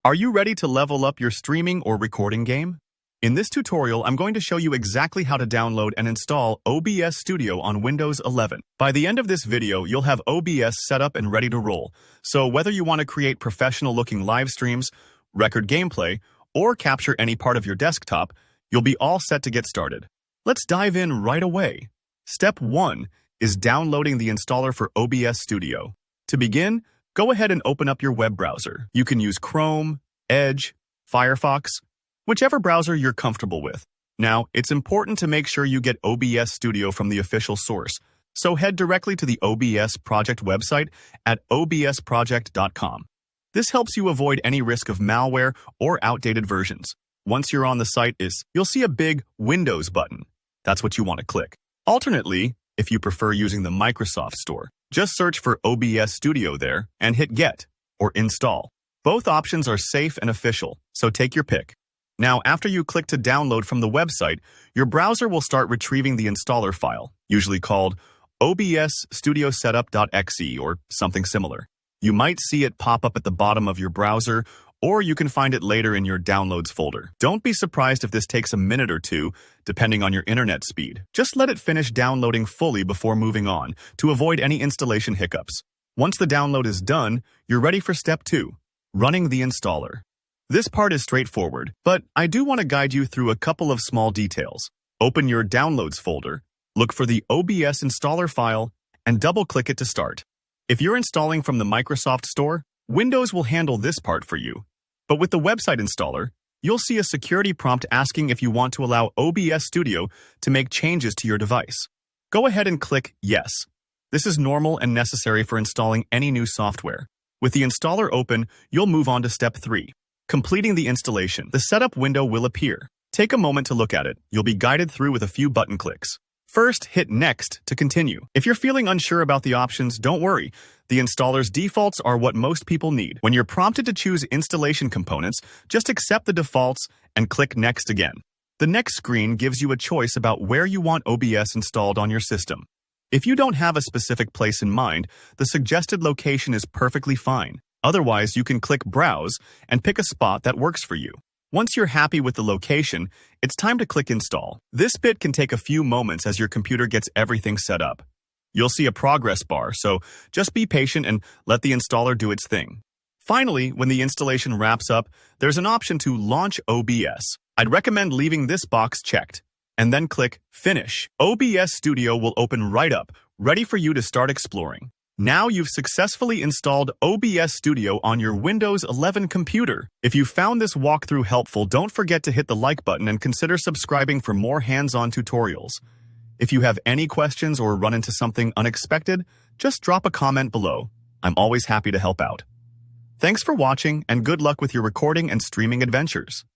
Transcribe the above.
Are you ready to level up your streaming or recording game? In this tutorial, I'm going to show you exactly how to download and install OBS Studio on Windows 11. By the end of this video, you'll have OBS set up and ready to roll. So whether you want to create professional-looking live streams, record gameplay, or capture any part of your desktop, you'll be all set to get started. Let's dive in right away. Step 1 is downloading the installer for OBS Studio. To begin, go ahead and open up your web browser. You can use Chrome, Edge, Firefox, whichever browser you're comfortable with. Now, it's important to make sure you get OBS Studio from the official source, so head directly to the OBS project website at obsproject.com. This helps you avoid any risk of malware or outdated versions. Once you're on the site, you'll see a big Windows button. That's what you want to click. Alternately, if you prefer using the Microsoft Store, just search for OBS Studio there and hit Get or Install. Both options are safe and official, so take your pick. Now, after you click to download from the website, your browser will start retrieving the installer file, usually called obsstudiosetup.exe or something similar. You might see it pop up at the bottom of your browser, or you can find it later in your Downloads folder. Don't be surprised if this takes a minute or two, depending on your internet speed. Just let it finish downloading fully before moving on, to avoid any installation hiccups. Once the download is done, you're ready for step 2, running the installer. This part is straightforward, but I do want to guide you through a couple of small details. Open your Downloads folder, look for the OBS installer file, and double-click it to start. If you're installing from the Microsoft Store, Windows will handle this part for you. But with the website installer, you'll see a security prompt asking if you want to allow OBS Studio to make changes to your device. Go ahead and click Yes. This is normal and necessary for installing any new software. With the installer open, you'll move on to step 3. Completing the installation. The setup window will appear. Take a moment to look at it. You'll be guided through with a few button clicks. First, hit Next to continue. If you're feeling unsure about the options, don't worry. The installer's defaults are what most people need. When you're prompted to choose installation components, just accept the defaults and click Next again. The next screen gives you a choice about where you want OBS installed on your system. If you don't have a specific place in mind, the suggested location is perfectly fine. Otherwise, you can click Browse and pick a spot that works for you. Once you're happy with the location, it's time to click Install. This bit can take a few moments as your computer gets everything set up. You'll see a progress bar, so just be patient and let the installer do its thing. Finally, when the installation wraps up, there's an option to launch OBS. I'd recommend leaving this box checked, and then click Finish. OBS Studio will open right up, ready for you to start exploring. Now you've successfully installed OBS Studio on your Windows 11 computer. If you found this walkthrough helpful, don't forget to hit the like button and consider subscribing for more hands-on tutorials. If you have any questions or run into something unexpected, just drop a comment below. I'm always happy to help out. Thanks for watching, and good luck with your recording and streaming adventures.